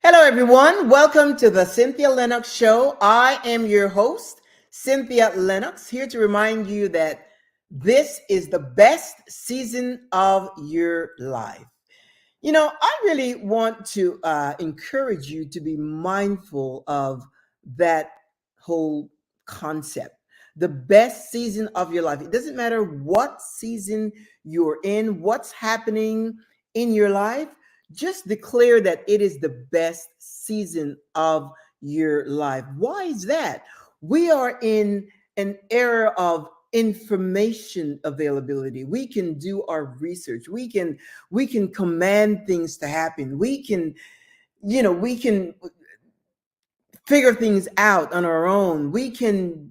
Hello, everyone. Welcome to the Cynthia Linox Show. I am your host, Cynthia Linox, here to remind you that this is the best season of your life. I really want to encourage you to be mindful of that whole concept. The best season of your life. It doesn't matter what season you're in, what's happening in your life, just declare that it is the best season of your life. Why is that? We are in an era of information availability. We can do our research. We can command things to happen. We can figure things out on our own. We can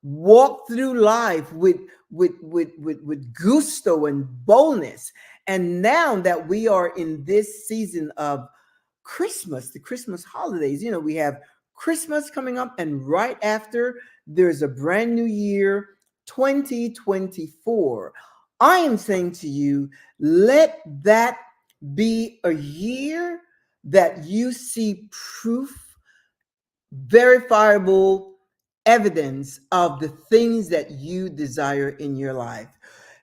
walk through life with gusto and boldness. And now that we are in this season of Christmas, the Christmas holidays, we have Christmas coming up, and right after there's a brand new year, 2024. I am saying to you, let that be a year that you see proof, verifiable evidence of the things that you desire in your life.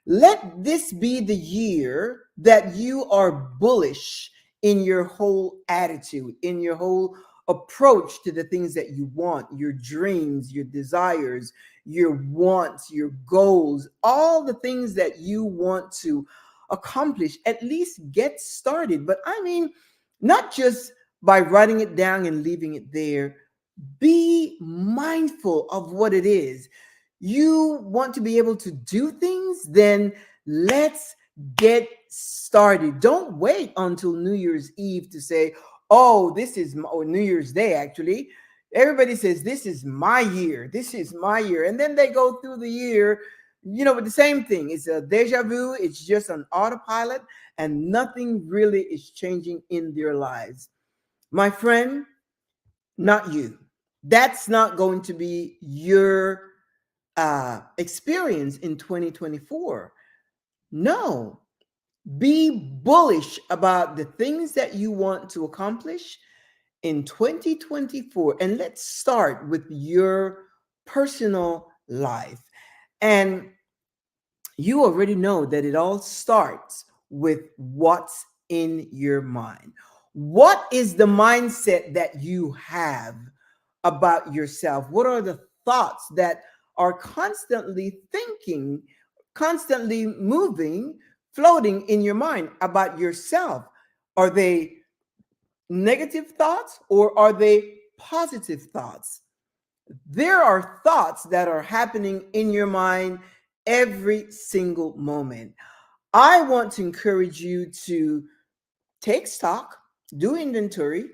Let this be the year that you are bullish in your whole attitude, in your whole approach to the things that you want, your dreams, your desires, your wants, your goals, all the things that you want to accomplish. At least get started. But I mean, not just by writing it down and leaving it there. Be mindful of what it is. You want to be able to do things, then let's get started. Don't wait until New Year's Eve to say, oh, this is my, or New Year's Day, actually. Everybody says, this is my year. This is my year. And then they go through the year, with the same thing. It's a deja vu. It's just an autopilot, and nothing really is changing in their lives. My friend, not you. That's not going to be your experience in 2024. No, be bullish about the things that you want to accomplish in 2024. And let's start with your personal life. And you already know that it all starts with what's in your mind. What is the mindset that you have about yourself? What are the thoughts that are constantly thinking, constantly moving, floating in your mind about yourself? Are they negative thoughts or are they positive thoughts? There are thoughts that are happening in your mind every single moment. I want to encourage you to take stock, do inventory,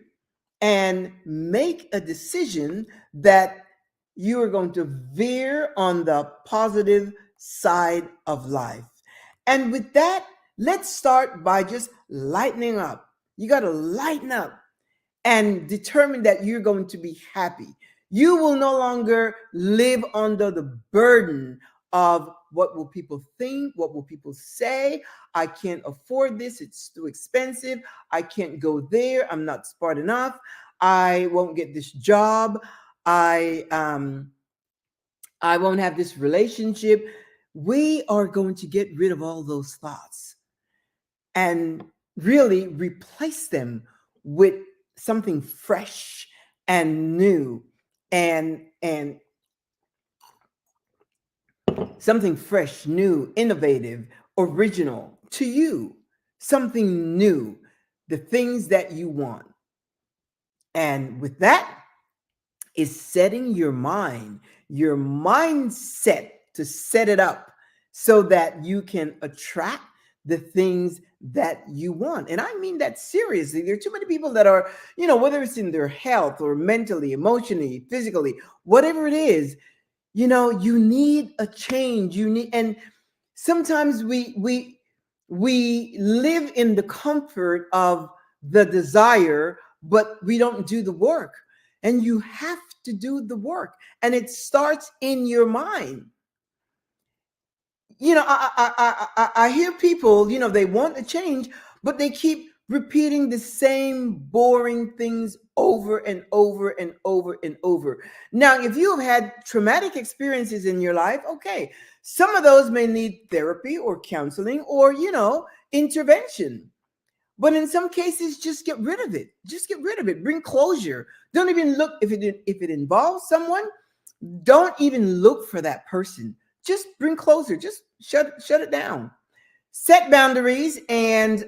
and make a decision that you are going to veer on the positive side of life. And with that, let's start by just lightening up. You got to lighten up and determine that you're going to be happy. You will no longer live under the burden of what will people think, what will people say. I can't afford this, it's too expensive. I can't go there, I'm not smart enough. I won't get this job. I won't have this relationship. We are going to get rid of all those thoughts and really replace them with something fresh and new, and something fresh, new, innovative, original to you, something new, the things that you want. And with that is setting your mind, your mindset, to set it up so that you can attract the things that you want. And I mean that seriously. There are too many people that are, whether it's in their health or mentally, emotionally, physically, whatever it is, you need a change. And sometimes we live in the comfort of the desire, but we don't do the work. And you have to do the work, and it starts in your mind. I hear people, they want to change, but they keep repeating the same boring things over and over and over and over. Now, if you have had traumatic experiences in your life, okay, some of those may need therapy or counseling or, intervention. But in some cases, just get rid of it. Just get rid of it. Bring closure. Don't even look if it involves someone. Don't even look for that person. Just bring closure. Just shut it down. Set boundaries, and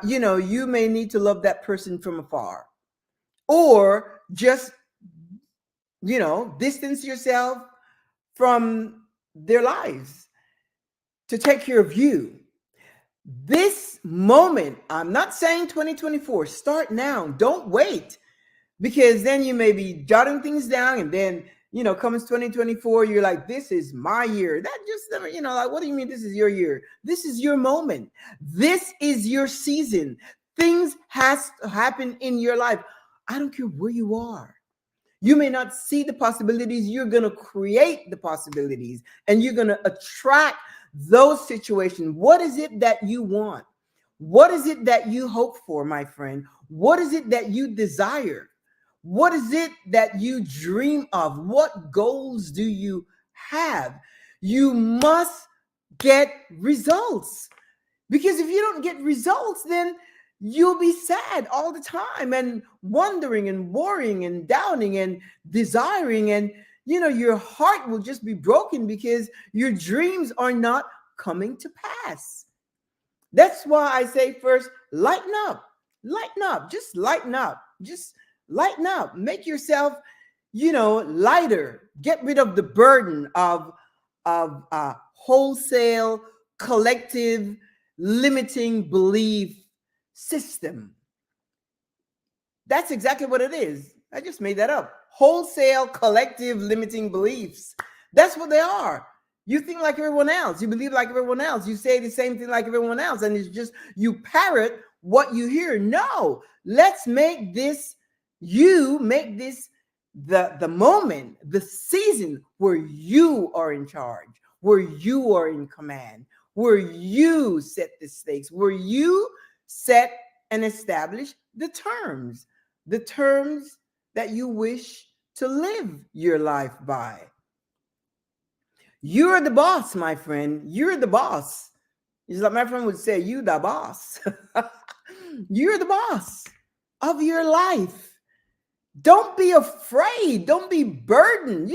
you may need to love that person from afar, or just distance yourself from their lives to take care of you. This moment, I'm not saying 2024, start now. Don't wait, because then you may be jotting things down, and then comes 2024, you're like, this is my year. That just never, like, what do you mean this is your year? This is your moment. This is your season. Things has to happen in your life. I don't care where you are. You may not see the possibilities. You're going to create the possibilities, and you're going to attract those situations. What is it that you want? What is it that you hope for, my friend? What is it that you desire? What is it that you dream of? What goals do you have? You must get results, because if you don't get results, then you'll be sad all the time and wondering and worrying and doubting and desiring, and your heart will just be broken because your dreams are not coming to pass. That's why I say, first, lighten up. Lighten up. Just lighten up. Just lighten up. Make yourself, lighter. Get rid of the burden of wholesale, collective, limiting belief system. That's exactly what it is. I just made that up. Wholesale, collective, limiting beliefs. That's what they are. You think like everyone else. You believe like everyone else. You say the same thing like everyone else. And it's just you parrot what you hear. No, let's make this, the moment, the season where you are in charge, where you are in command, where you set the stakes, where you set and establish the terms that you wish to live your life by. You're the boss, my friend. You're the boss. It's like my friend would say, you the boss. You're the boss of your life. Don't be afraid. Don't be burdened.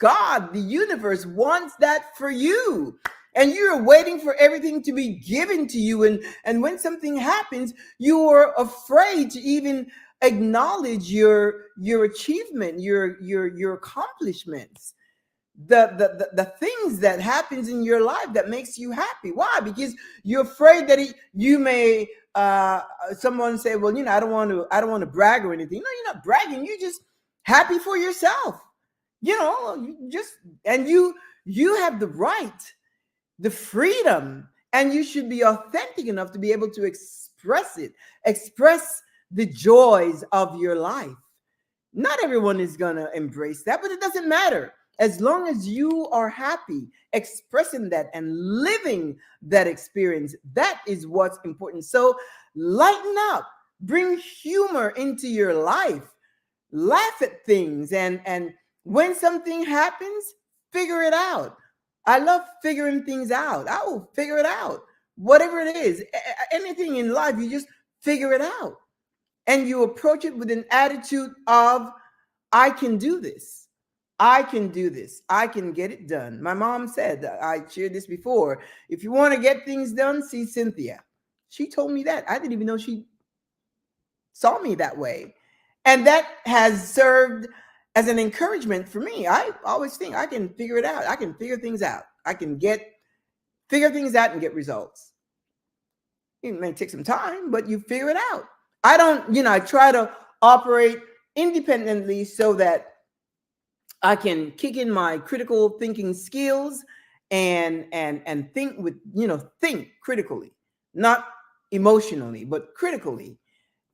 God, the universe wants that for you. And you're waiting for everything to be given to you. And when something happens, you are afraid to even acknowledge your achievement, your accomplishments, the things that happens in your life that makes you happy. Why? Because you're afraid that you may someone say, well, I don't want to brag or anything. No, you're not bragging. You're just happy for yourself. And you have the right, the freedom, and you should be authentic enough to be able to express the joys of your life. Not everyone is going to embrace that, but it doesn't matter. As long as you are happy expressing that and living that experience, that is what's important. So lighten up, bring humor into your life, laugh at things, and when something happens, figure it out. I love figuring things out. I will figure it out. Whatever it is, anything in life, you just figure it out. And you approach it with an attitude of, I can do this. I can do this. I can get it done. My mom said, I shared this before, if you want to get things done, see Cynthia. She told me that. I didn't even know she saw me that way. And that has served as an encouragement for me. I always think I can figure it out. I can figure things out. I can figure things out and get results. It may take some time, but you figure it out. I try to operate independently so that I can kick in my critical thinking skills and think think critically, not emotionally, but critically,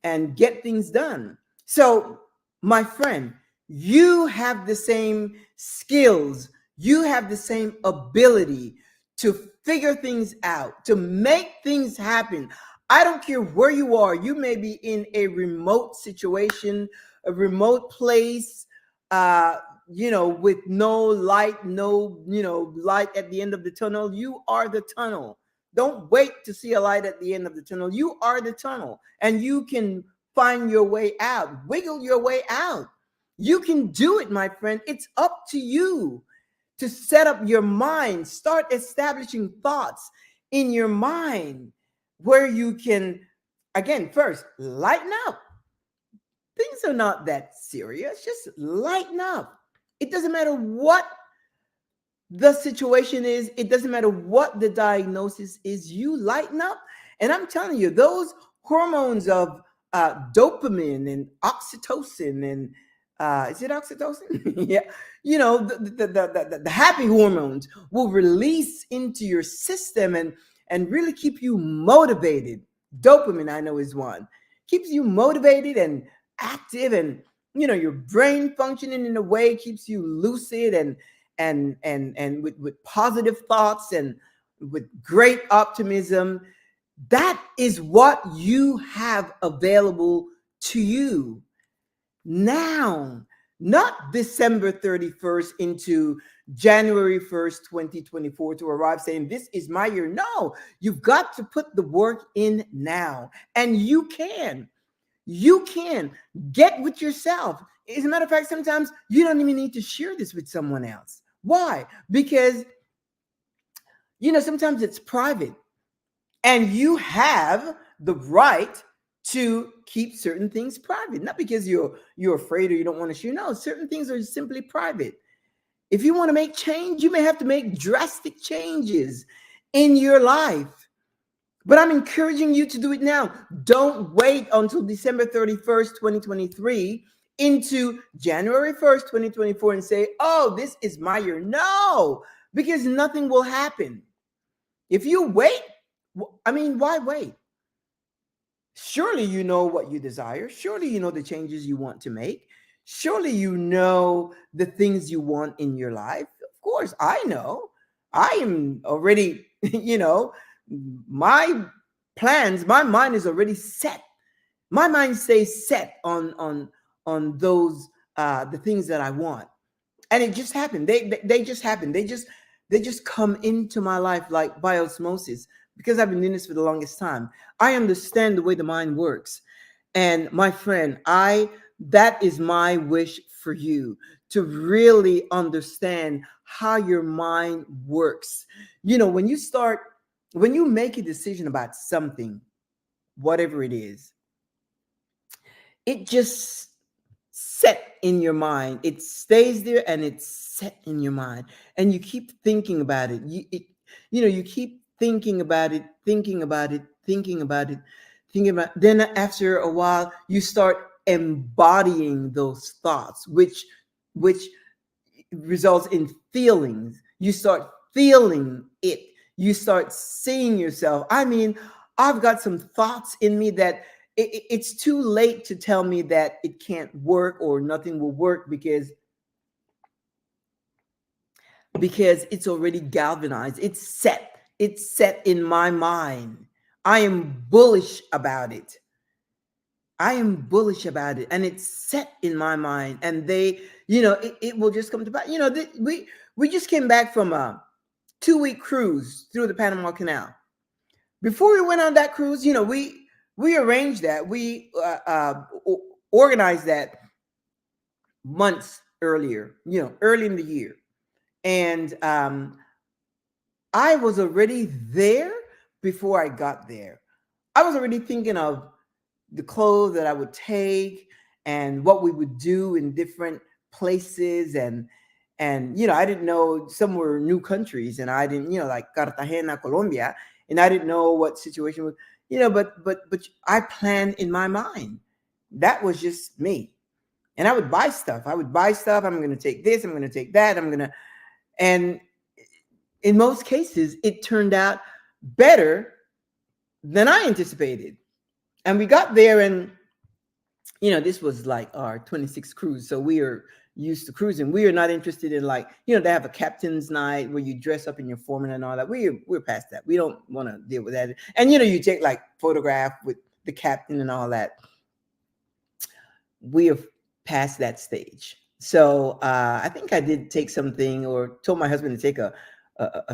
and get things done. So, my friend, you have the same skills, you have the same ability to figure things out, to make things happen. I don't care where you are. You may be in a remote situation, a remote place, uh, with no light, no, light at the end of the tunnel. You are the tunnel. Don't wait to see a light at the end of the tunnel. You are the tunnel, and you can find your way out, wiggle your way out. You can do it, my friend. It's up to you to set up your mind, start establishing thoughts in your mind where you can, again, first, lighten up. Things are not that serious. Just lighten up. It doesn't matter what the situation is, it doesn't matter what the diagnosis is, you lighten up. And I'm telling you, those hormones of dopamine and oxytocin and is it oxytocin? Yeah, the happy hormones will release into your system and really keep you motivated. Dopamine, I know, is one. Keeps you motivated and active, and your brain functioning in a way keeps you lucid and with positive thoughts and with great optimism. That is what you have available to you now, not December 31st into January 1st, 2024 to arrive saying this is my year. No, you've got to put the work in now, and you can get with yourself. As a matter of fact, sometimes you don't even need to share this with someone else. Why? Because sometimes it's private, and you have the right to keep certain things private, not because you're afraid or you don't want to share. No, certain things are simply private. If you want to make change, you may have to make drastic changes in your life. But I'm encouraging you to do it now. Don't wait until December 31st, 2023 into January 1st, 2024 and say, oh, this is my year. No, because nothing will happen. If you wait, why wait? Surely you know what you desire. Surely you know the changes you want to make. Surely you know the things you want in your life. Of course, I know. I am already, my plans, my mind is already set. My mind stays set on those the things that I want. And it just happened. They just happen. They just come into my life like by osmosis, because I've been doing this for the longest time. I understand the way the mind works. And my friend, that is my wish for you, to really understand how your mind works. When you make a decision about something, whatever it is, it just set in your mind. It stays there and it's set in your mind. And you keep thinking about it. You keep thinking about it, thinking about it, thinking about it, thinking about it. Then after a while, you start embodying those thoughts, which results in feelings. You start feeling it. You start seeing yourself. I've got some thoughts in me that it's too late to tell me that it can't work or nothing will work, because it's already galvanized. It's set in my mind. I am bullish about it. And it's set in my mind. And it will just come to pass. We just came back from a 2-week cruise through the Panama Canal. Before we went on that cruise, we arranged that. We organized that months earlier, early in the year. And I was already there before I got there. I was already thinking of the clothes that I would take and what we would do in different places. And I didn't know, some were new countries, and I didn't, like Cartagena, Colombia, and I didn't know what situation was, but I planned in my mind. That was just me. And I would buy stuff. I'm going to take this, I'm going to take that, and in most cases, it turned out better than I anticipated. And we got there, and this was like our 26th cruise. So we are used to cruising. We are not interested in, like, they have a captain's night where you dress up in your foreman and all that. We're past that. We don't want to deal with that. And you take like photograph with the captain and all that. We have past that stage. So I think I did take something, or told my husband to take a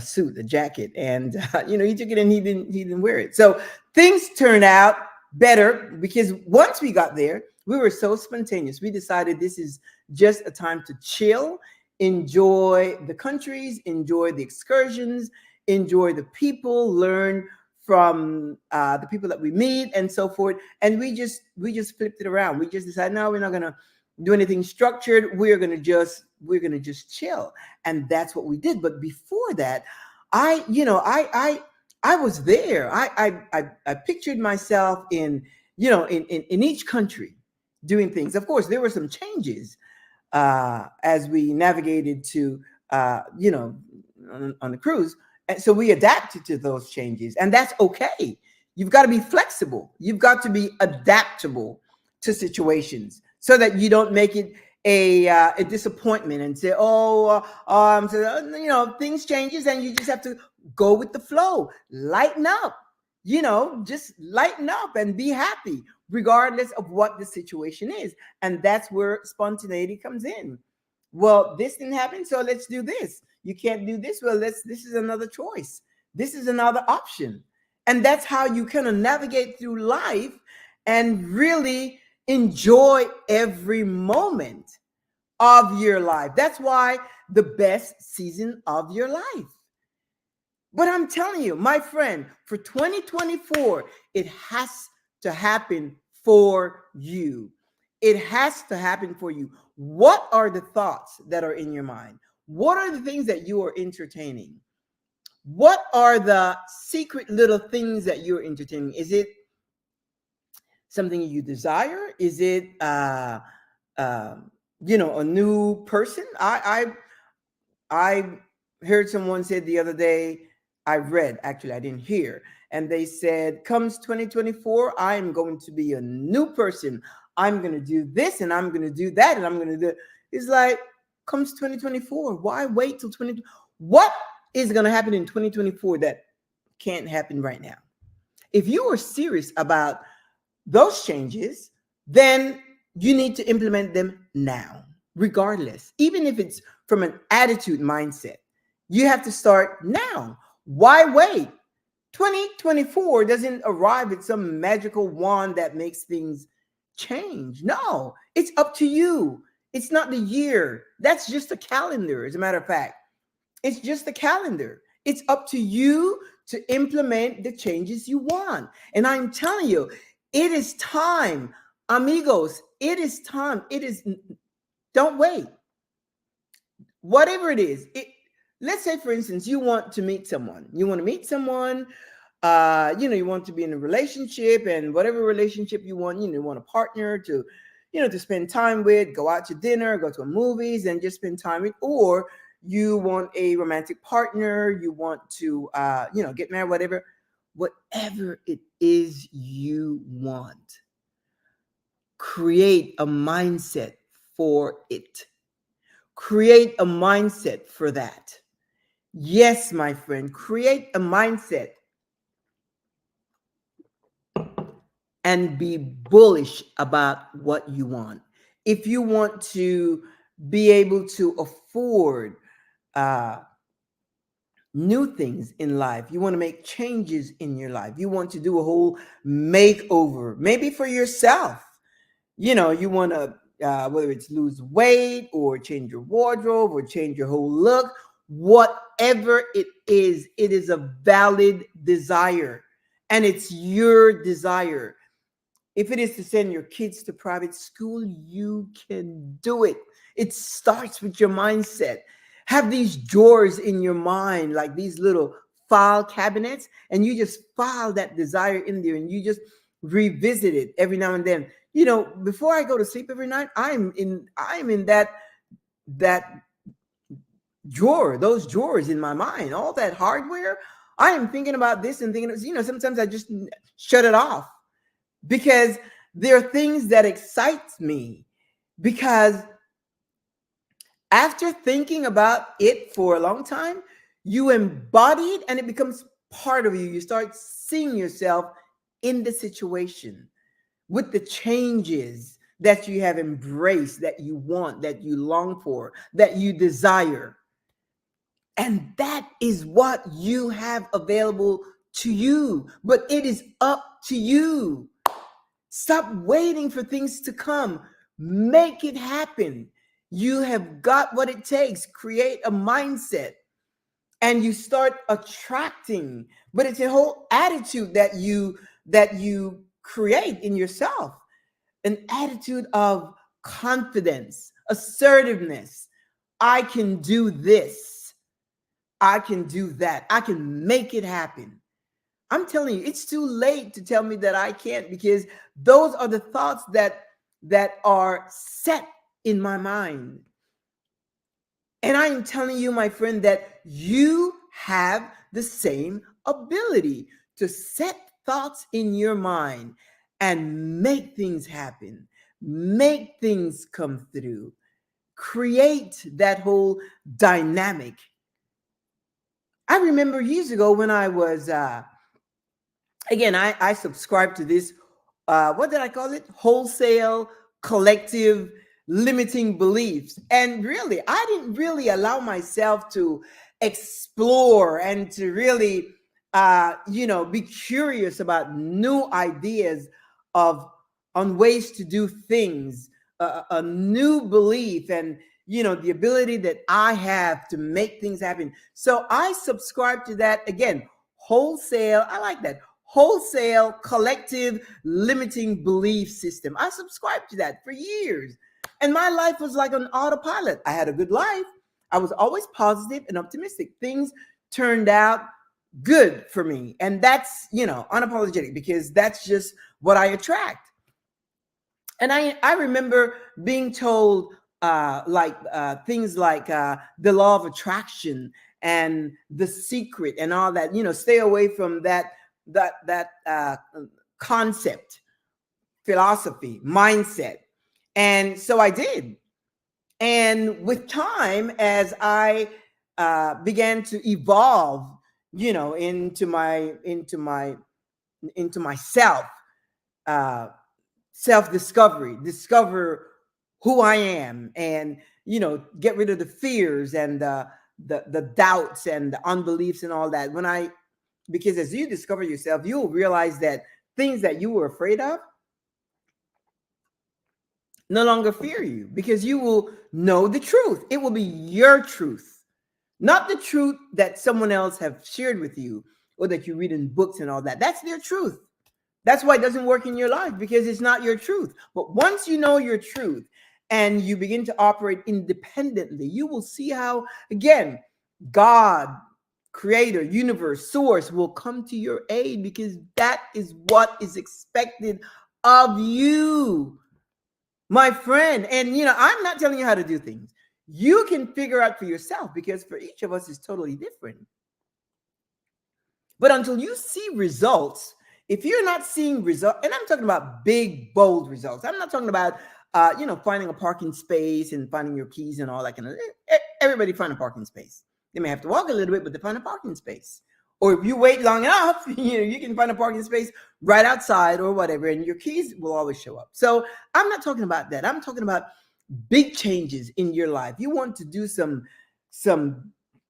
suit, a jacket, and he took it and he didn't wear it. So things turned out better because once we got there, we were so spontaneous. We decided this is just a time to chill, enjoy the countries, enjoy the excursions, enjoy the people, learn from the people that we meet and so forth. And we just flipped it around. We just decided, no, we're not gonna do anything structured. We're gonna just chill. And that's what we did. But before that, I was there. I pictured myself in each country doing things. Of course, there were some changes as we navigated to on the cruise. And so we adapted to those changes, and that's okay. You've got to be flexible. You've got to be adaptable to situations so that you don't make it a disappointment and say, things changes, and you just have to go with the flow. Lighten up, just lighten up and be happy, regardless of what the situation is. And that's where spontaneity comes in. Well, this didn't happen, so let's do this. You can't do this. Well, this is another choice. This is another option. And that's how you kind of navigate through life and really enjoy every moment of your life. That's why the best season of your life. But I'm telling you, my friend, for 2024, it has to happen for you. It has to happen for you. What are the thoughts that are in your mind? What are the things that you are entertaining? What are the secret little things that you're entertaining? Is it something you desire? Is it, a new person? I heard someone said the other day, I didn't hear. And they said, comes 2024, I am going to be a new person. I'm going to do this and I'm going to do that and I'm going to do it. It's like, comes 2024. Why wait till 20? What is going to happen in 2024 that can't happen right now? If you are serious about those changes, then you need to implement them now, regardless. Even if it's from an attitude mindset, you have to start now. Why wait? 2024 doesn't arrive at some magical wand that makes things change. No, it's up to you. It's not the year. That's just a calendar. As a matter of fact, it's just a calendar. It's up to you to implement the changes you want. And I'm telling you, it is time, amigos. It is time. Don't wait. Whatever it is, let's say, for instance, you want to meet someone. You want to be in a relationship, and whatever relationship you want, you want a partner to spend time with, go out to dinner, go to movies and just spend time with, or you want a romantic partner, you want to, get married, whatever it is you want, create a mindset for it. Create a mindset for that. Yes, my friend, create a mindset and be bullish about what you want. If you want to be able to afford new things in life, you want to make changes in your life, you want to do a whole makeover, maybe for yourself. You want to, whether it's lose weight or change your wardrobe or change your whole look, whatever it is a valid desire, and it's your desire. If it is to send your kids to private school, you can do it. It starts with your mindset. Have these drawers in your mind, like these little file cabinets, and you just file that desire in there, and you just revisit it every now and then. Before I go to sleep every night, I'm in that drawer, those drawers in my mind, all that hardware. I am thinking about this and thinking, sometimes I just shut it off, because there are things that excite me, because After thinking about it for a long time, you embody it and it becomes part of you. You start seeing yourself in the situation with the changes that you have embraced, that you want, that you long for, that you desire. And that is what you have available to you. But it is up to you. Stop waiting for things to come. Make it happen. You have got what it takes. Create a mindset and you start attracting. But it's a whole attitude that you create in yourself. An attitude of confidence, assertiveness. I can do this. I can do that. I can make it happen. I'm telling you, it's too late to tell me that I can't, because those are the thoughts that are set in my mind. And I am telling you, my friend, that you have the same ability to set thoughts in your mind and make things happen, make things come through, create that whole dynamic. I remember years ago when I was again, I subscribe to this, what did I call it? Wholesale collective limiting beliefs. And really, I didn't really allow myself to explore and to really, be curious about new ideas of on ways to do things, a new belief, and the ability that I have to make things happen. So I subscribe to that again. Wholesale, I like that wholesale collective limiting belief system. I subscribed to that for years. And my life was like an autopilot. I had a good life. I was always positive and optimistic. Things turned out good for me. And that's, unapologetic, because that's just what I attract. And I remember being told things like the law of attraction and the secret and all that, stay away from that concept, philosophy, mindset. And so I did. And with time, as I began to evolve, into myself, uh, self discovery, discover who I am, and get rid of the fears and the doubts and the unbeliefs and all that. Because as you discover yourself, you'll realize that things that you were afraid of no longer fear you, because you will know the truth. It will be your truth, not the truth that someone else have shared with you or that you read in books and all that. That's their truth. That's why it doesn't work in your life, because it's not your truth. But once you know your truth and you begin to operate independently, you will see how, again, God, creator, universe, source will come to your aid, because that is what is expected of you, my friend. And, I'm not telling you how to do things. You can figure out for yourself, because for each of us is totally different. But until you see results, if you're not seeing results, and I'm talking about big, bold results, I'm not talking about, finding a parking space and finding your keys and all that kind of. Everybody find a parking space. They may have to walk a little bit, but they find a parking space. Or if you wait long enough, you can find a parking space right outside or whatever, and your keys will always show up. So I'm not talking about that. I'm talking about big changes in your life. You want to do some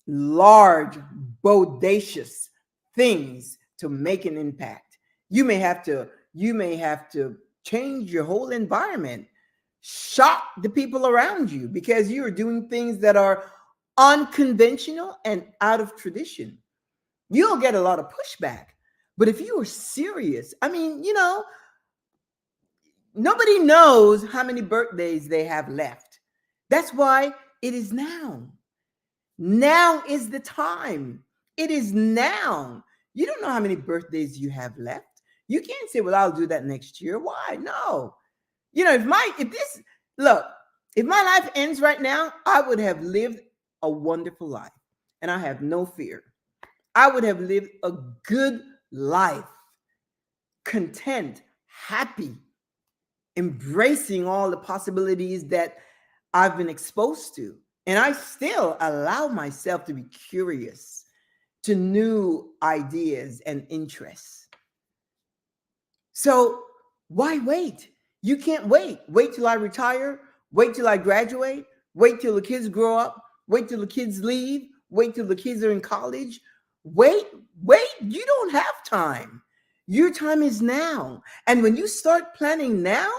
large, bodacious things to make an impact. You may have to change your whole environment, shock the people around you, because you are doing things that are unconventional and out of tradition. You'll get a lot of pushback. But if you are serious, nobody knows how many birthdays they have left. That's why it is now. Now is the time. It is now. You don't know how many birthdays you have left. You can't say, well, I'll do that next year. Why? No. If my life ends right now, I would have lived a wonderful life. And I have no fear. I would have lived a good life, content, happy, embracing all the possibilities that I've been exposed to. And I still allow myself to be curious to new ideas and interests. So why wait? You can't wait. Wait till I retire. Wait till I graduate. Wait till the kids grow up. Wait till the kids leave. Wait till the kids are in college. Wait, wait. You don't have time. Your time is now. And when you start planning now,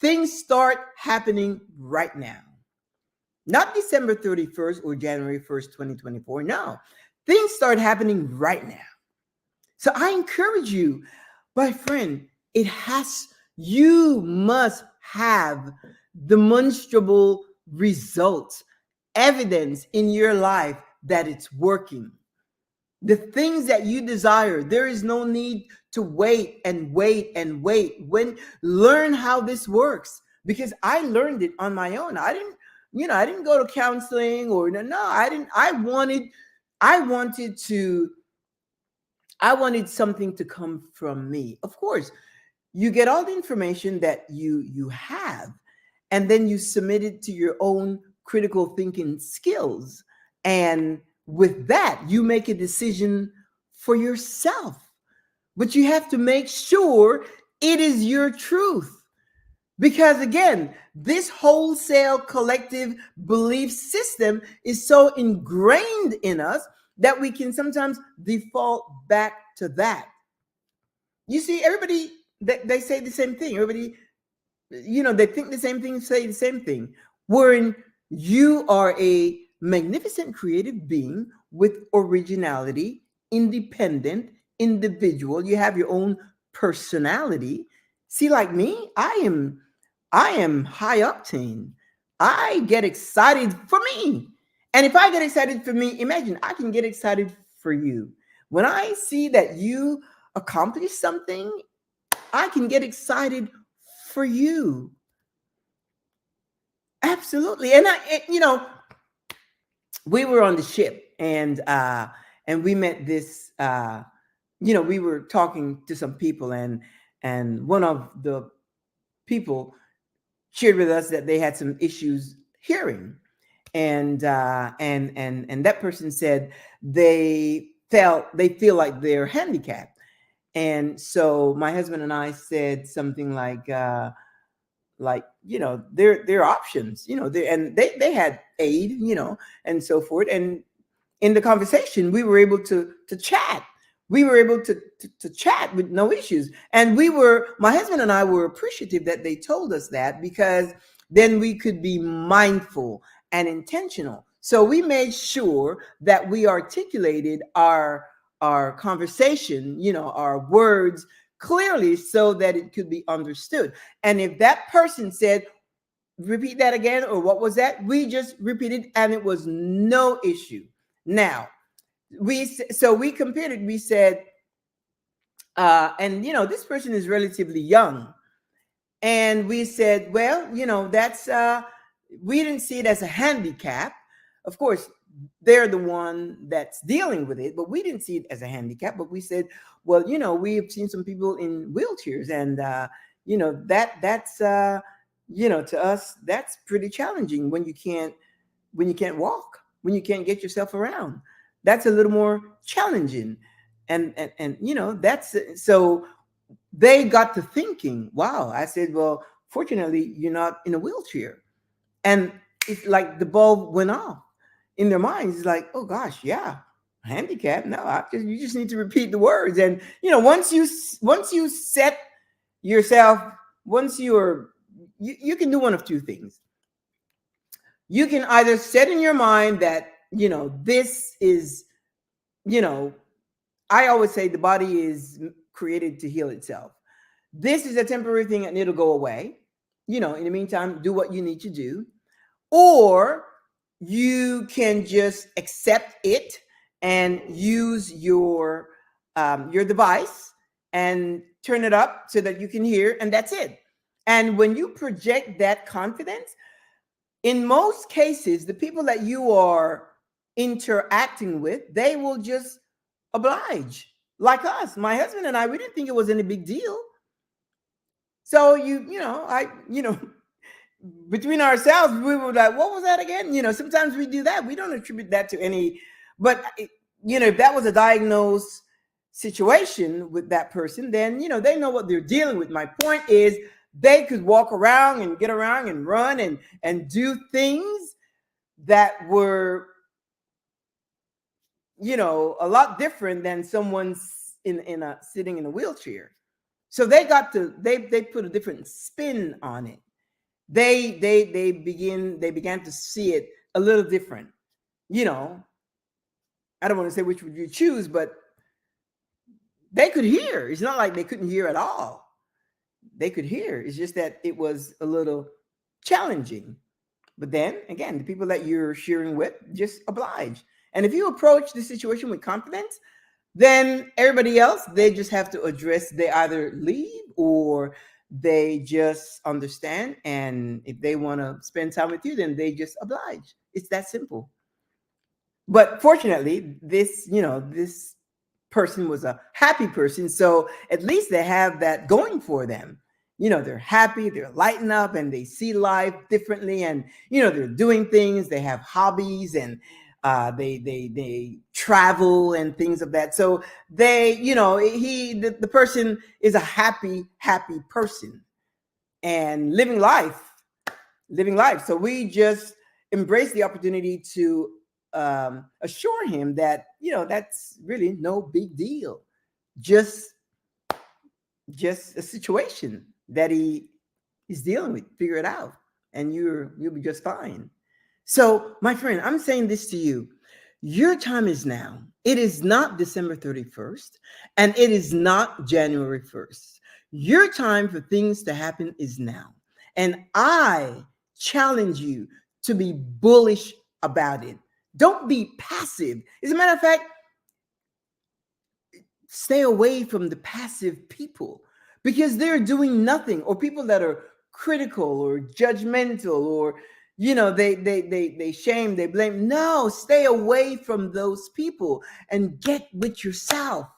things start happening right now. Not December 31st or January 1st, 2024. No, things start happening right now. So I encourage you, my friend, you must have demonstrable results, evidence in your life that it's working. The things that you desire, there is no need to wait and wait and wait. Learn how this works, because I learned it on my own. I didn't go to counseling or no, I didn't. I wanted something to come from me. Of course, you get all the information that you have, and then you submit it to your own critical thinking skills. And with that, you make a decision for yourself. But you have to make sure it is your truth. Because again, this wholesale collective belief system is so ingrained in us that we can sometimes default back to that. You see, everybody, they say the same thing. Everybody, they think the same thing, say the same thing. Wherein you are a magnificent creative being with originality, independent, individual. You have your own personality. See, like me, I am high octane. I get excited for me. And if I get excited for me, imagine I can get excited for you. When I see that you accomplish something, I can get excited for you. Absolutely. We were on the ship, and we met this we were talking to some people, and one of the people shared with us that they had some issues hearing, and that person said they feel like they're handicapped. And so my husband and I said something like there are options, and they had aid, and so forth. And in the conversation, we were able to chat. We were able to chat with no issues. And my husband and I were appreciative that they told us that, because then we could be mindful and intentional. So we made sure that we articulated our conversation, our words clearly, so that it could be understood. And if that person said, repeat that again, or what was that, we just repeated, and it was no issue. Now, we compared it. We said, and this person is relatively young, and we said, well, that's we didn't see it as a handicap. Of course, they're the one that's dealing with it, but we didn't see it as a handicap. But we said, well, we've seen some people in wheelchairs, and that's to us, that's pretty challenging when you can't walk, when you can't get yourself around. That's a little more challenging. And that's so they got to thinking, wow. I said, well, fortunately, you're not in a wheelchair. And it's like the bulb went off in their minds. It's like, oh gosh, yeah, handicap. No, you just need to repeat the words. And once you set yourself, you can do one of two things. You can either set in your mind that this is, I always say the body is created to heal itself. This is a temporary thing and it'll go away. In the meantime, do what you need to do. Or you can just accept it and use your device and turn it up so that you can hear, and that's it. And when you project that confidence, in most cases, the people that you are interacting with, they will just oblige. Like us, my husband and I, we didn't think it was any big deal. So between ourselves, we were like, what was that again? Sometimes we do that. We don't attribute that to any, but if that was a diagnosed situation with that person, then, they know what they're dealing with. My point is they could walk around and get around and run and do things that were, a lot different than someone's in a sitting in a wheelchair. So they put a different spin on it. They began to see it a little different. You know, I don't want to say which would you choose, but they could hear. It's not like they couldn't hear at all. They could hear. It's just that it was a little challenging. But then again, the people that you're sharing with just oblige. And if you approach the situation with confidence, then everybody else, they just have to address, they either leave or they just understand. And if they want to spend time with you, then they just oblige. It's that simple. But fortunately, this person was a happy person. So at least they have that going for them. They're happy, they're lighting up, and they see life differently. And, they're doing things, they have hobbies, and they travel and things of that. So the person is a happy person and living life. So we just embrace the opportunity to assure him that, that's really no big deal. Just a situation that he is dealing with. Figure it out, and you'll be just fine. So, my friend, I'm saying this to you. Your time is now. It is not December 31st, and it is not January 1st. Your time for things to happen is now. And I challenge you to be bullish about it. Don't be passive. As a matter of fact, stay away from the passive people because they're doing nothing, or people that are critical or judgmental, or they shame, they blame. No, stay away from those people and get with yourself.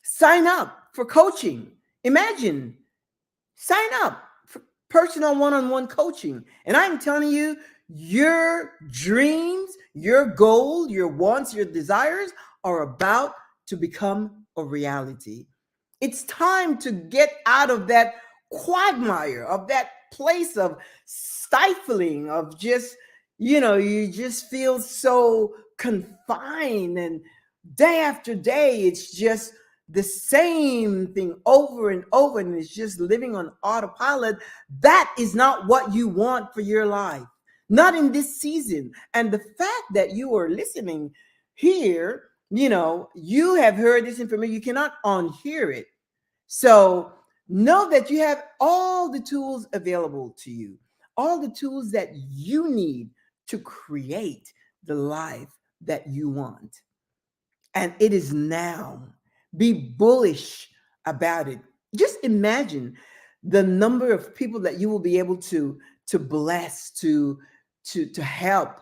Sign up for coaching. Imagine, sign up for personal one-on-one coaching, and I'm telling you, your dreams, your goal, your wants, your desires are about to become a reality. It's time to get out of that quagmire, of that place of stifling, of just, you just feel so confined, and day after day, it's just the same thing over and over, and it's just living on autopilot. That is not what you want for your life, not in this season. And the fact that you are listening here, you have heard this information, you cannot unhear it. So know that you have all the tools available to you, all the tools that you need to create the life that you want. And it is now. Be bullish about it. Just imagine the number of people that you will be able to bless, to help,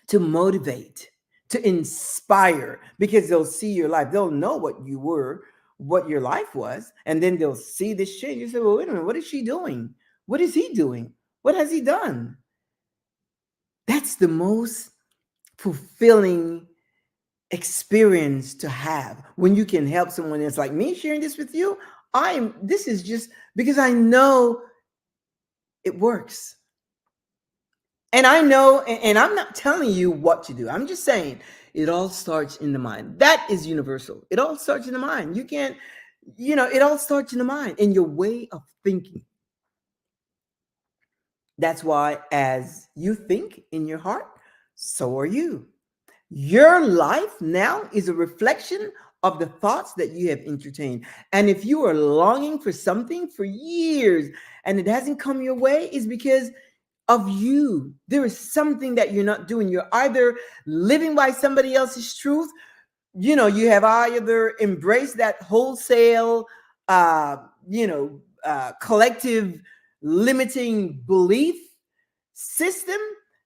to motivate, to inspire, because they'll see your life. They'll know what you were, what your life was, and then they'll see this change. You say, well, wait a minute, what is she doing? What is he doing? What has he done? That's the most fulfilling experience to have, when you can help someone else. Like me sharing this with you, this is just because I know it works. And I know, and I'm not telling you what to do. I'm just saying it all starts in the mind. That is universal. It all starts in the mind. You can't, it all starts in the mind, in your way of thinking. That's why as you think in your heart, so are you. Your life now is a reflection of the thoughts that you have entertained. And if you are longing for something for years and it hasn't come your way, it's because of you. There is something that you're not doing. You're either living by somebody else's truth. You have either embraced that wholesale, collective limiting belief system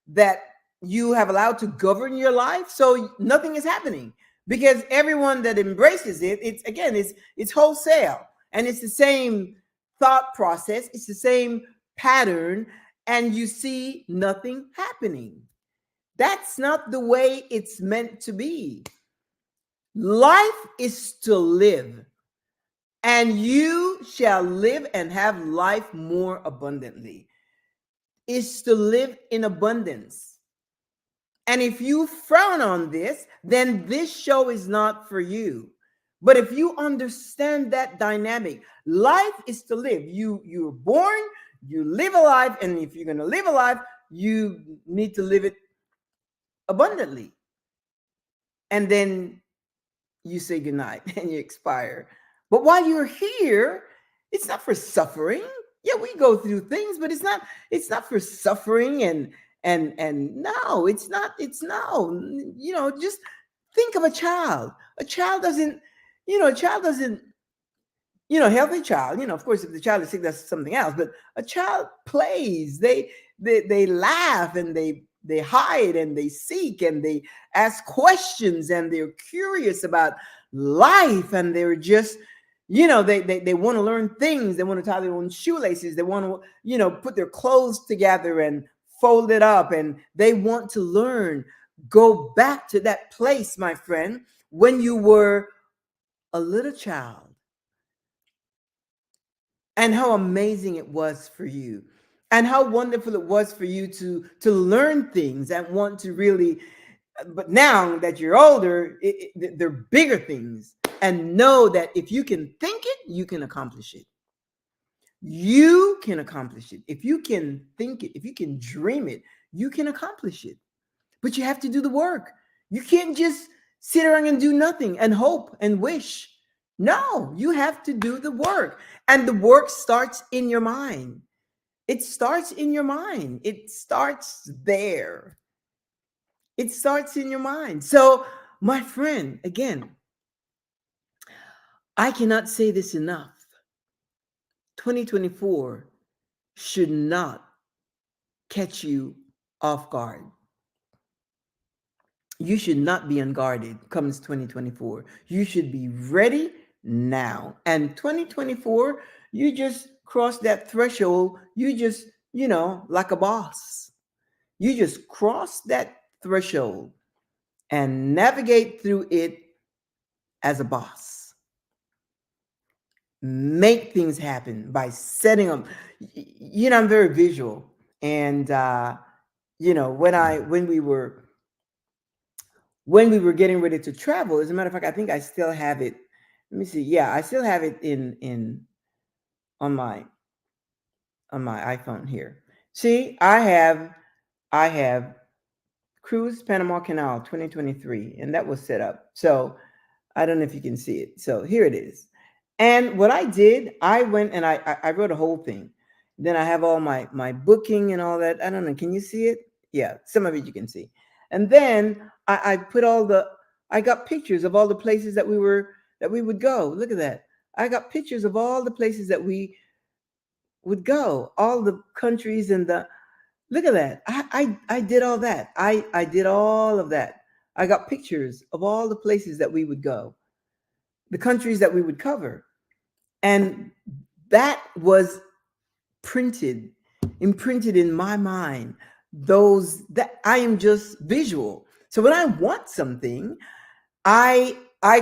that you have allowed to govern your life. So nothing is happening because everyone that embraces it, it's wholesale. And it's the same thought process, it's the same pattern, and you see nothing happening. That's not the way it's meant to be. Life is to live, and you shall live and have life more abundantly. Is to live in abundance. And if you frown on this, then this show is not for you. But if you understand that dynamic, life is to live. You're born, you live a life, and if you're going to live a life, you need to live it abundantly. And then you say goodnight and you expire. But while you're here, it's not for suffering. Yeah, we go through things, but it's not for suffering and no, it's no. Just think of a child. A child doesn't, a child doesn't, healthy child, of course, if the child is sick, that's something else. But a child plays, they laugh, and they hide, and they seek, and they ask questions, and they're curious about life, and they're just, they want to learn things. They want to tie their own shoelaces. They want to, put their clothes together and fold it up, and they want to learn. Go back to that place, my friend, when you were a little child, and how amazing it was for you, and how wonderful it was for you to learn things and want to really. But now that you're older, they're bigger things, and know that if you can think it, you can accomplish it. You can accomplish it. If you can think it, if you can dream it, you can accomplish it. But you have to do the work. You can't just sit around and do nothing and hope and wish. No, you have to do the work. And the work starts in your mind. It starts in your mind. It starts there. It starts in your mind. So, my friend, again, I cannot say this enough. 2024 should not catch you off guard. You should not be unguarded comes 2024. You should be ready now. And 2024, you just cross that threshold. You just, like a boss. You just cross that threshold and navigate through it as a boss. Make things happen by setting them. I'm very visual. And, when we were getting ready to travel, as a matter of fact, I think I still have it. Let me see. Yeah, I still have it on my iPhone here. See, I have Cruise Panama Canal 2023, and that was set up. So I don't know if you can see it. So here it is. And what I did, I went and I wrote a whole thing. Then I have all my booking and all that. I don't know. Can you see it? Yeah, some of it you can see. And then I got pictures of all the places that we would go. Look at that. I got pictures of all the places that we would go, all the countries and look at that. I did all that. I did all of that. I got pictures of all the places that we would go, the countries that we would cover. And that was imprinted in my mind. Those that I am just visual. So when I want something, I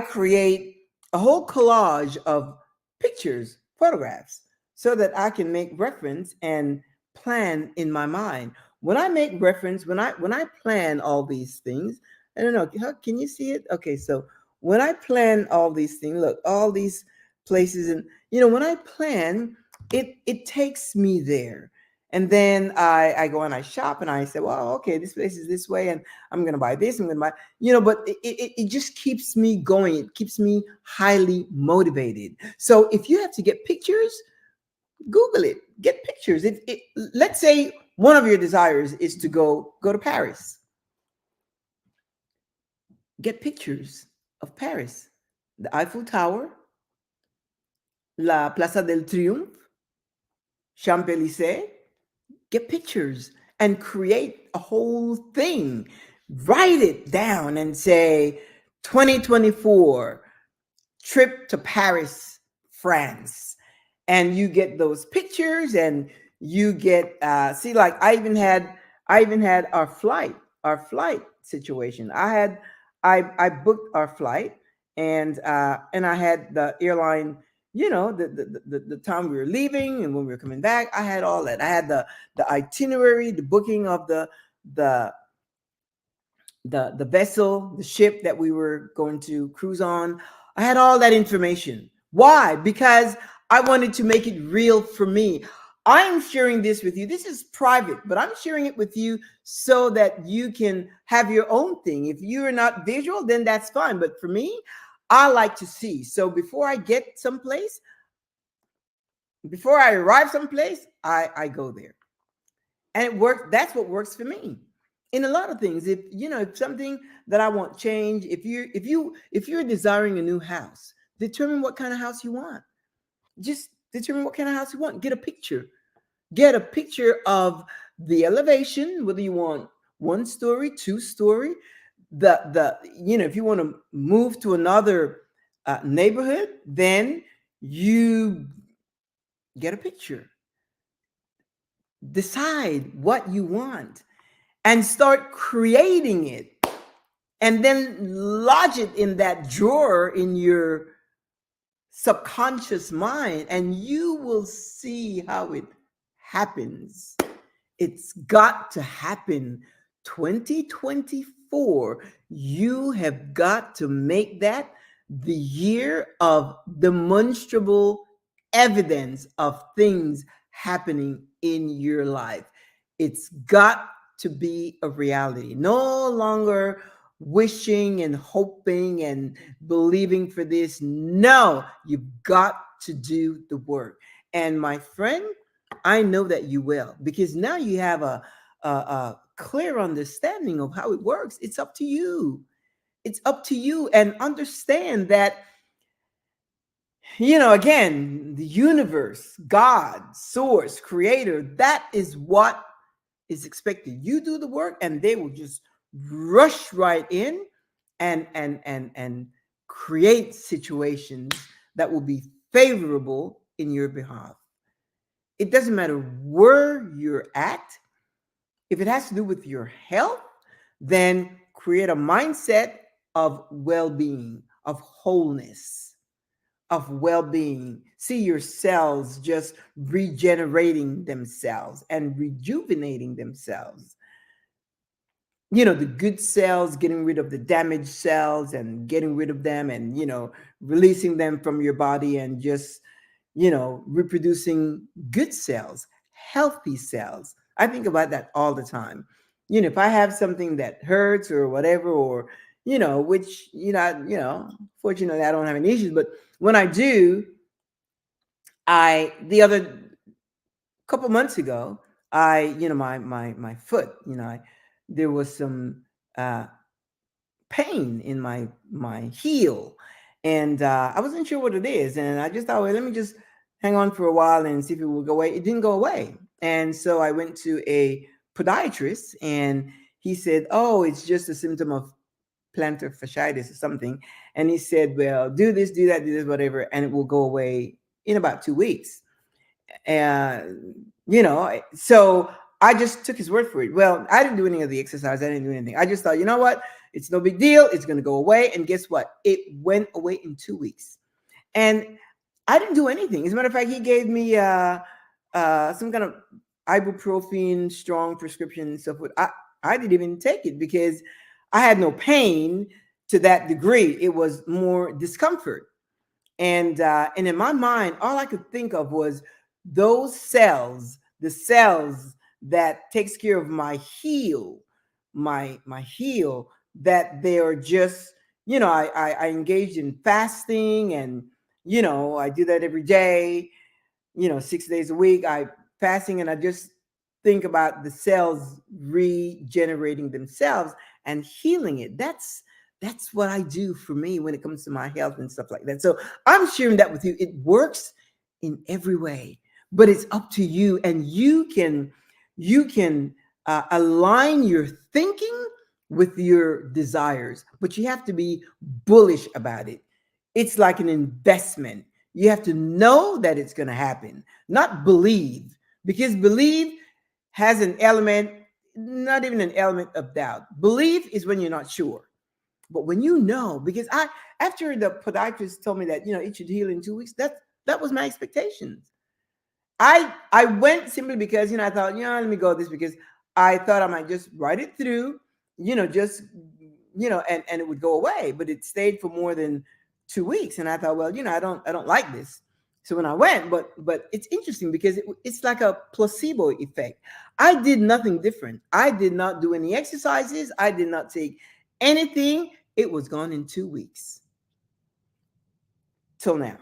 create a whole collage of pictures, photographs, so that I can make reference and plan in my mind. When I make reference, when I plan all these things, I don't know, can you see it? Okay, so when I plan all these things, look, all these places, and when I plan, it takes me there. And then I go and I shop and I say, well, okay, this place is this way, and I'm going to buy this. I'm going to buy, but it just keeps me going. It keeps me highly motivated. So if you have to get pictures, Google it, get pictures. Let's say one of your desires is to go to Paris. Get pictures of Paris, the Eiffel Tower, La Plaza del Triomphe, Champs-Élysées. Get pictures and create a whole thing. Write it down and say 2024 trip to Paris France. And you get those pictures, and you get see, like I even had our flight situation. I booked our flight, and I had the airline, the time we were leaving and when we were coming back. I had all that. I had the itinerary, the booking of the the vessel, the ship that we were going to cruise on. I had all that information. Why? Because I wanted to make it real for me. I'm sharing this with you. This is private, but I'm sharing it with you so that you can have your own thing. If you're not visual, then that's fine. But for me, I like to see. So before I get someplace, before I arrive someplace, I go there. And it works. That's what works for me in a lot of things. If something that I want change, if you're desiring a new house, determine what kind of house you want. Just determine what kind of house you want. Get a picture of the elevation, whether you want 1 story, 2 story. If you want to move to another neighborhood, then you get a picture, decide what you want, and start creating it, and then lodge it in that drawer in your subconscious mind, and you will see how it happens. It's got to happen. 2024, you have got to make that the year of demonstrable evidence of things happening in your life. It's got to be a reality. No longer wishing and hoping and believing for this. No, you've got to do the work. And my friend, I know that you will, because now you have a clear understanding of how it works. It's up to you. It's up to you. And understand that, again, the universe, God, source, creator, that is what is expected. You do the work, and they will just rush right in and create situations that will be favorable in your behalf. It doesn't matter where you're at. If it has to do with your health, then create a mindset of well-being, of wholeness, of well-being. See your cells just regenerating themselves and rejuvenating themselves. The good cells, getting rid of the damaged cells and getting rid of them, and releasing them from your body, and just reproducing good cells, healthy cells. I think about that all the time. If I have something that hurts or whatever, or which fortunately I don't have any issues, but when I do, the other couple months ago, my foot, there was some pain in my heel, and I wasn't sure what it is, and I just thought, well, let me just hang on for a while and see if it will go away. It didn't go away, and so I went to a podiatrist, and he said, "Oh, it's just a symptom of plantar fasciitis or something." And he said, "Well, do this, do that, do this, whatever, and it will go away in about 2 weeks." And so I just took his word for it. Well, I didn't do any of the exercise. I didn't do anything. I just thought, you know what? It's no big deal. It's going to go away. And guess what? It went away in 2 weeks. And I didn't do anything. As a matter of fact, he gave me some kind of ibuprofen, strong prescription and so forth. I didn't even take it because I had no pain to that degree. It was more discomfort. And in my mind, all I could think of was those cells, the cells that takes care of my heel, my heel, that they are just, I engaged in fasting, and I do that every day, 6 days a week. I fasting, and I just think about the cells regenerating themselves and healing it. That's what I do for me when it comes to my health and stuff like that. So I'm sharing that with you. It works in every way, but it's up to you, and you can align your thinking with your desires, but you have to be bullish about it. It's like an investment. You have to know that it's going to happen, not believe, because believe has an element, not even an element of doubt. Believe is when you're not sure. But when you know, because after the podiatrist told me that, it should heal in 2 weeks, that was my expectations. I went simply because, I thought, let me go with this, because I thought I might just write it through, just, and it would go away. But it stayed for more than 2 weeks. And I thought, well, I don't like this. So when I went, but it's interesting because it's like a placebo effect. I did nothing different. I did not do any exercises. I did not take anything. It was gone in 2 weeks till now.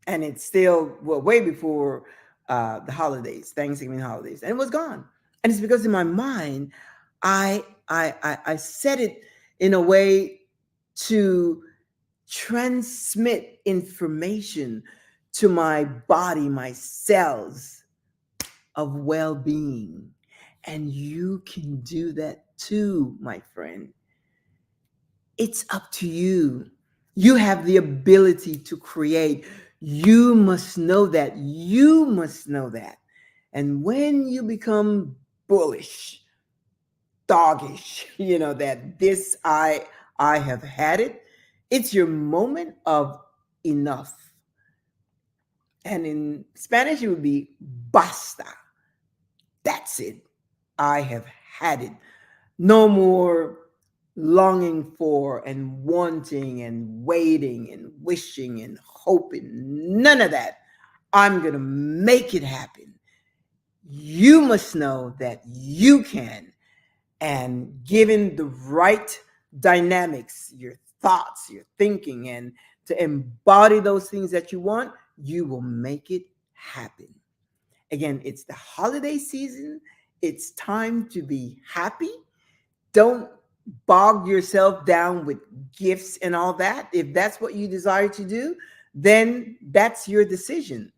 And it's still, well, way before the holidays, Thanksgiving holidays, and it was gone. And it's because in my mind, I set it in a way to transmit information to my body, my cells of well-being. And you can do that too, my friend. It's up to you. You have the ability to create. You must know that. You must know that. And when you become bullish, doggish, that this I have had it, it's your moment of enough. And in Spanish, it would be basta. That's it. I have had it. No more longing for and wanting and waiting and wishing and hoping. None of that. I'm going to make it happen. You must know that you can. And given the right dynamics, your thoughts, your thinking, and to embody those things that you want, you will make it happen. Again, it's the holiday season. It's time to be happy. Don't bog yourself down with gifts and all that. If that's what you desire to do, then that's your decision.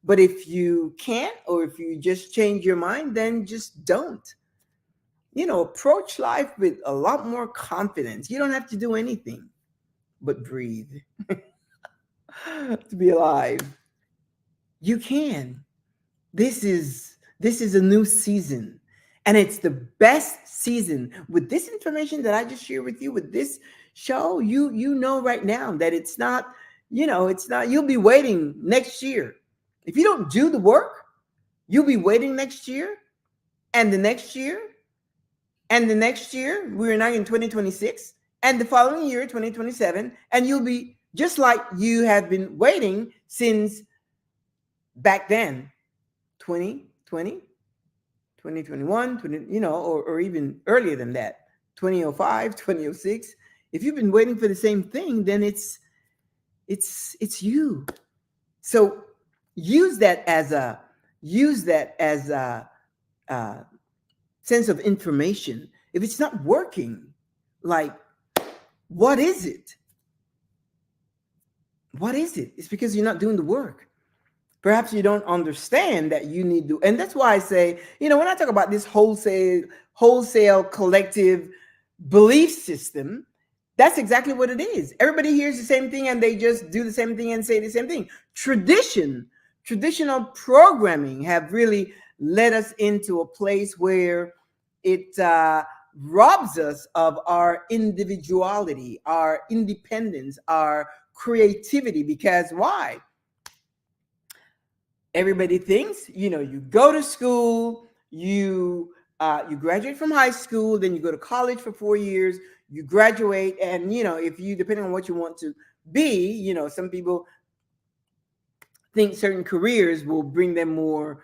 But if you can't, or if you just change your mind, then just don't. Approach life with a lot more confidence. You don't have to do anything but breathe to be alive. You can. This is a new season, and it's the best season. With this information that I just shared with you, with this show, you know right now that it's not, it's not, you'll be waiting next year. If you don't do the work, you'll be waiting next year, and the next year, and the next year. We're now in 2026, and the following year, 2027, and you'll be just like you have been waiting since back then. 2020, 2021, 20, or even earlier than that, 2005, 2006. If you've been waiting for the same thing, then it's you. So use that as a sense of information. If it's not working, like, what is it? What is it? It's because you're not doing the work. Perhaps you don't understand that you need to, and that's why I say, when I talk about this wholesale collective belief system, that's exactly what it is. Everybody hears the same thing and they just do the same thing and say the same thing. Traditional programming have really led us into a place where it robs us of our individuality, our independence, our creativity. Because why? Everybody thinks, you go to school, you graduate from high school, then you go to college for 4 years, you graduate, and if you, depending on what you want to be, some people think certain careers will bring them more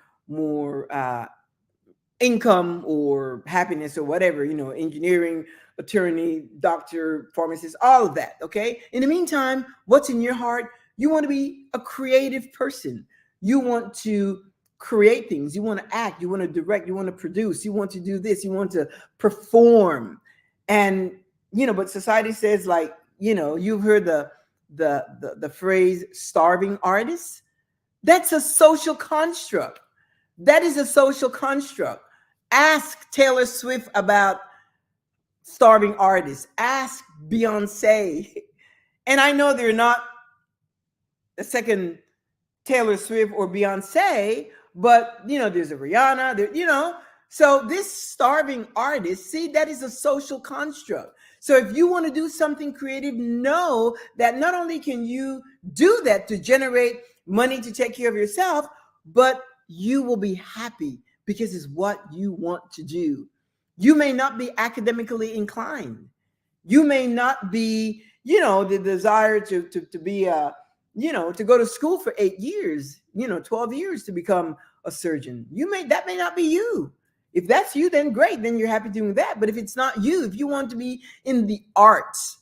income or happiness or whatever, engineering, attorney, doctor, pharmacist, all of that. Okay. In the meantime, what's in your heart? You want to be a creative person. You want to create things. You want to act. You want to direct. You want to produce. You want to do this. You want to perform. And, but society says, like, you've heard the phrase starving artist. That's a social construct. That is a social construct. Ask Taylor Swift about starving artists. Ask Beyonce. And I know they're not a second Taylor Swift or Beyonce, but there's a Rihanna, so this starving artist, see, that is a social construct. So if you want to do something creative, know that not only can you do that to generate money to take care of yourself, but you will be happy because it's what you want to do. You may not be academically inclined. You may not be, the desire to be a, to go to school for 8 years, 12 years to become a surgeon. That may not be you. If that's you, then great, then you're happy doing that. But if it's not you, if you want to be in the arts,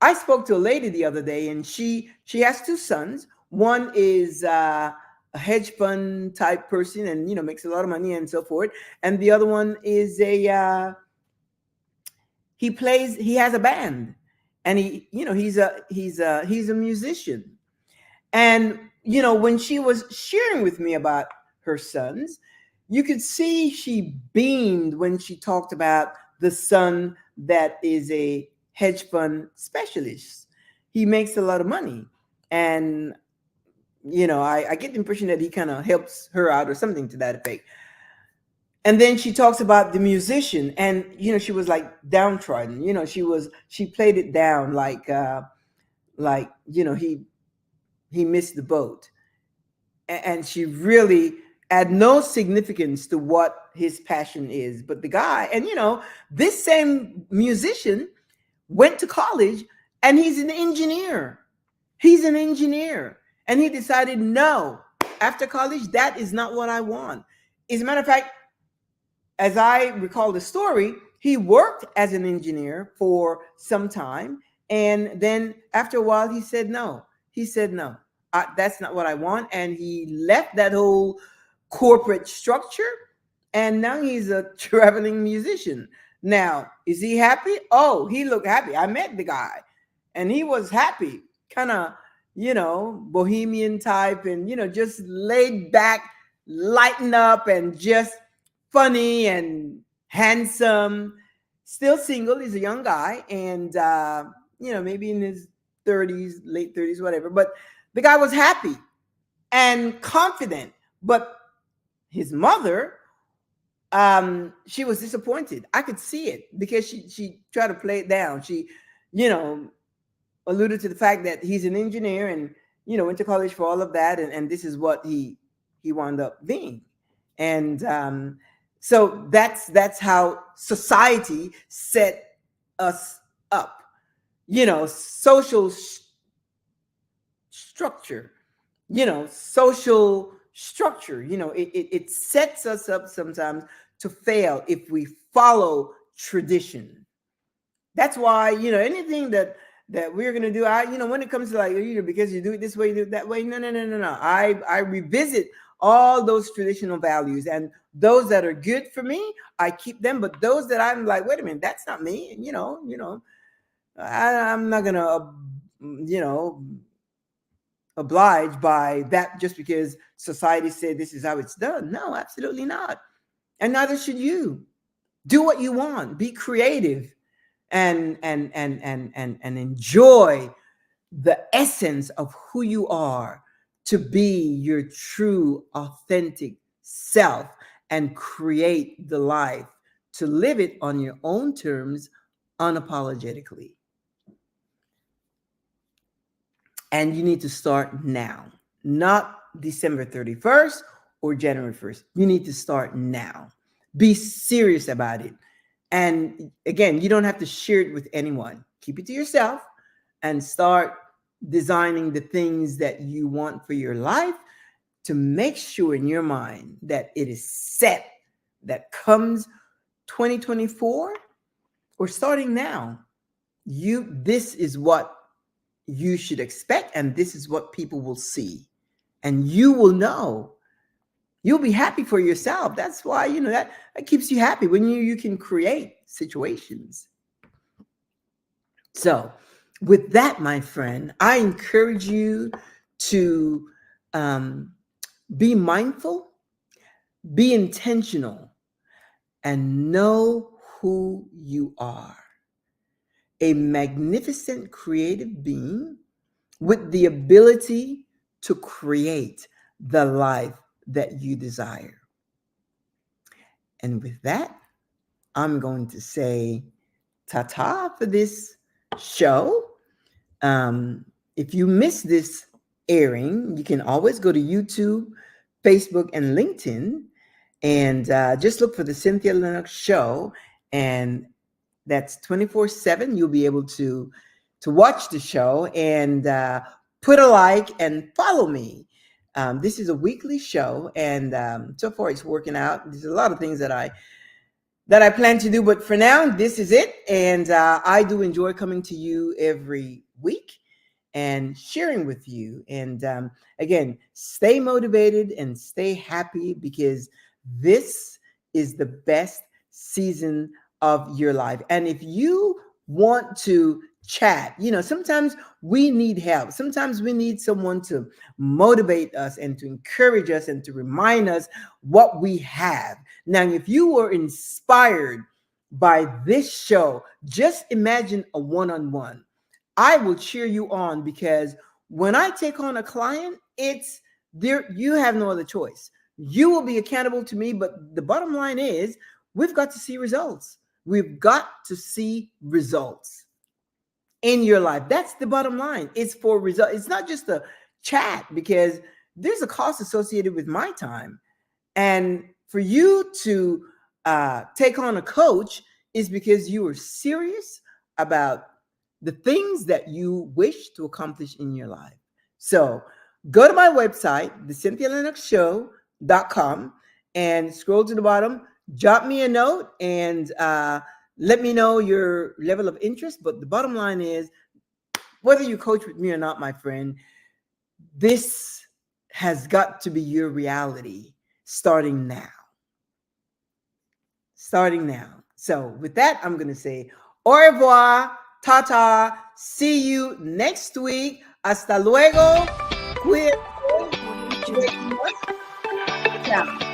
I spoke to a lady the other day, and she has two sons. One is a hedge fund type person, and makes a lot of money and so forth. And the other one is a he has a band, and he's a musician. And when she was sharing with me about her sons, you could see she beamed when she talked about the son that is a hedge fund specialist. He makes a lot of money, and I get the impression that he kind of helps her out or something to that effect. And then she talks about the musician, and she was like downtrodden. She played it down like he missed the boat, and she really had no significance to what his passion is. But the guy, and this same musician went to college, and he's an engineer. He's an engineer, and he decided, no, after college, that is not what I want. As a matter of fact, as I recall the story, he worked as an engineer for some time. And then after a while, he said, no. He said, no, that's not what I want. And he left that whole corporate structure. And now he's a traveling musician. Now, is he happy? Oh, he looked happy. I met the guy, and he was happy, kind of, bohemian type, and, just laid back, lighten up, and just funny and handsome. Still single. He's a young guy, and maybe in his 30s, late 30s, whatever. But the guy was happy and confident. But his mother, she was disappointed. I could see it because she tried to play it down. She, alluded to the fact that he's an engineer and went to college for all of that, and this is what he wound up being. And so that's how society set us up. Social structure. Social structure. It sets us up sometimes to fail if we follow tradition. That's why anything that we're gonna do, when it comes to like, because you do it this way, you do it that way. No. I revisit all those traditional values, and those that are good for me, I keep them. But those that I'm like, wait a minute, that's not me. I'm not gonna, oblige by that just because society said this is how it's done. No, absolutely not. And neither should you. Do what you want. Be creative, and enjoy the essence of who you are, to be your true, authentic self, and create the life, to live it on your own terms, unapologetically. And you need to start now, not December 31st or January 1st. You need to start now. Be serious about it. And again, you don't have to share it with anyone. Keep it to yourself and start designing the things that you want for your life, to make sure in your mind that it is set, that comes 2024 or starting now, this is what you should expect, and this is what people will see, and you will know. You'll be happy for yourself. That's why that keeps you happy, when you can create situations. So with that, my friend, I encourage you to be mindful, be intentional, and know who you are. A magnificent creative being with the ability to create the life that you desire. And with that, I'm going to say ta-ta for this show. If you miss this airing, you can always go to YouTube, Facebook, and LinkedIn, and just look for the Cynthia Linox Show, and that's 24/7. You'll be able to watch the show and put a like and follow me. This is a weekly show, and so far it's working out. There's a lot of things that I plan to do, but for now, this is it. And I do enjoy coming to you every week and sharing with you. And again, stay motivated and stay happy, because this is the best season of your life. And if you want to chat, sometimes we need help. Sometimes we need someone to motivate us and to encourage us and to remind us what we have. Now, if you were inspired by this show, just imagine a one-on-one. I will cheer you on, because when I take on a client, it's there. You have no other choice. You will be accountable to me, but the bottom line is we've got to see results. We've got to see results in your life. That's the bottom line. It's for results. It's not just a chat, because there's a cost associated with my time. And for you to take on a coach is because you are serious about the things that you wish to accomplish in your life. So go to my website, thecynthialinoxshow.com, and scroll to the bottom, drop me a note, and let me know your level of interest. But the bottom line is, whether you coach with me or not, my friend, this has got to be your reality starting now. Starting now. So with that, I'm going to say au revoir, ta-ta, see you next week. Hasta luego. Cuídate. Ciao.